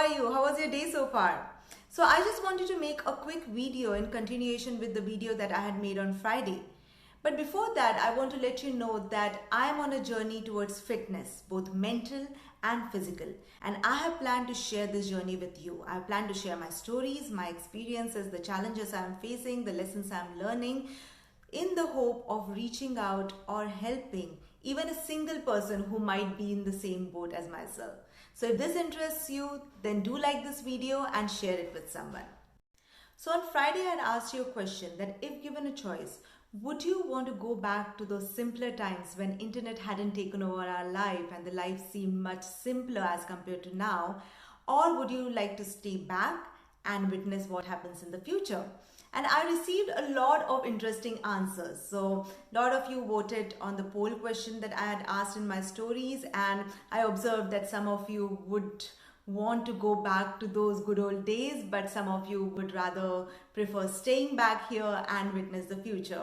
are you? How was your day so far? So I just wanted to make a quick video in continuation with the video that I had made on Friday. But before that, I want to let you know that I am on a journey towards fitness, both mental and physical. And I have planned to share this journey with you. I plan to share my stories, my experiences, the challenges I am facing, the lessons I am learning, in the hope of reaching out or helping even a single person who might be in the same boat as myself. So if this interests you, then do like this video and share it with someone. So on Friday, I had asked you a question that if given a choice, would you want to go back to those simpler times when internet hadn't taken over our life and the life seemed much simpler as compared to now? Or would you like to stay back and witness what happens in the future? And I received a lot of interesting answers. So a lot of you voted on the poll question that I had asked in my stories, and I observed that some of you would want to go back to those good old days, but some of you would rather prefer staying back here and witness the future.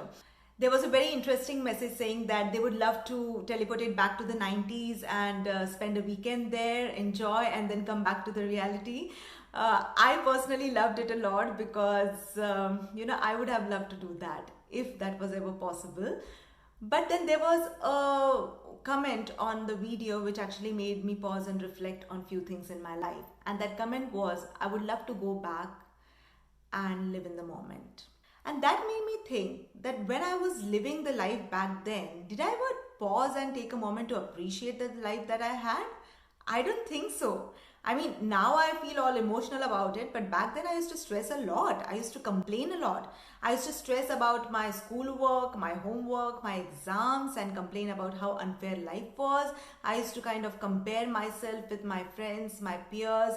There was a very interesting message saying that they would love to teleport it back to the 90s and spend a weekend there, enjoy, and then come back to the reality. I personally loved it a lot because, I would have loved to do that if that was ever possible. But then there was a comment on the video which actually made me pause and reflect on few things in my life. And that comment was, I would love to go back and live in the moment. And that made me think that when I was living the life back then, did I ever pause and take a moment to appreciate the life that I had? I don't think so. I mean, now I feel all emotional about it, but back then I used to stress a lot. I used to complain a lot. I used to stress about my schoolwork, my homework, my exams, and complain about how unfair life was. I used to kind of compare myself with my friends, my peers,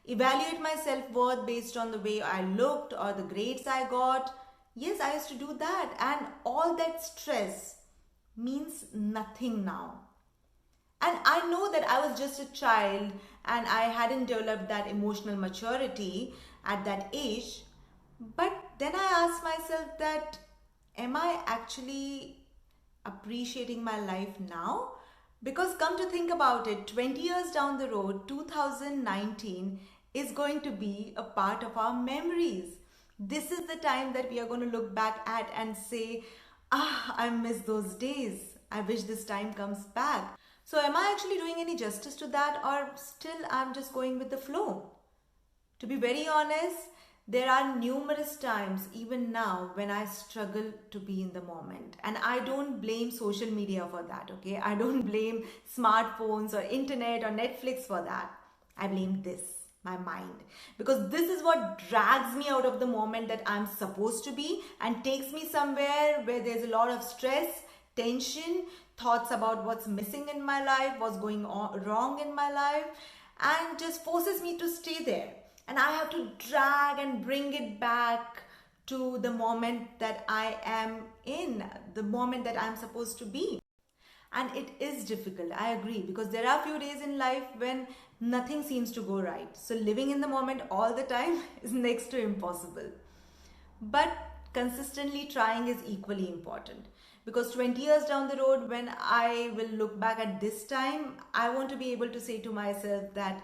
evaluate my self-worth based on the way I looked or the grades I got. Yes, I used to do that, and all that stress means nothing now. And I know that I was just a child and I hadn't developed that emotional maturity at that age. But then I asked myself that, am I actually appreciating my life now? Because come to think about it, 20 years down the road, 2019 is going to be a part of our memories. This is the time that we are going to look back at and say, I miss those days. I wish this time comes back. So am I actually doing any justice to that, or still I'm just going with the flow? To be very honest, there are numerous times even now when I struggle to be in the moment. And I don't blame social media for that, okay? I don't blame smartphones or internet or Netflix for that. I blame this, my mind. Because this is what drags me out of the moment that I'm supposed to be and takes me somewhere where there's a lot of stress, tension, thoughts about what's missing in my life, what's going on wrong in my life, and just forces me to stay there. And I have to drag and bring it back to the moment that I am in, the moment that I'm supposed to be. And it is difficult, I agree, because there are few days in life when nothing seems to go right. So living in the moment all the time is next to impossible. But consistently trying is equally important. Because 20 years down the road, when I will look back at this time, I want to be able to say to myself that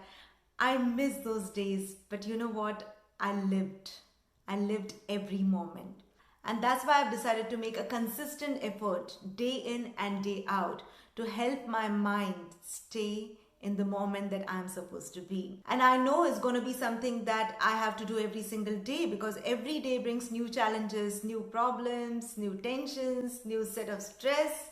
I miss those days, but you know what? I lived every moment. And that's why I've decided to make a consistent effort day in and day out to help my mind stay in the moment that I'm supposed to be. And I know it's going to be something that I have to do every single day, because every day brings new challenges, new problems, new tensions, new set of stress.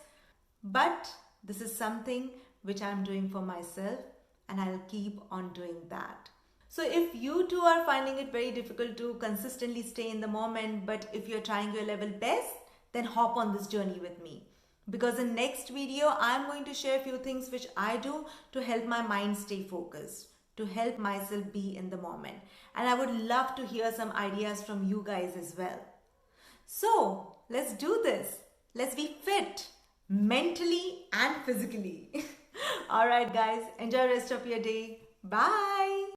But this is something which I'm doing for myself, and I'll keep on doing that. So if you too are finding it very difficult to consistently stay in the moment, but if you're trying your level best, then hop on this journey with me. Because in next video, I'm going to share a few things which I do to help my mind stay focused, to help myself be in the moment. And I would love to hear some ideas from you guys as well. So let's do this. Let's be fit mentally and physically. All right, guys, enjoy the rest of your day. Bye.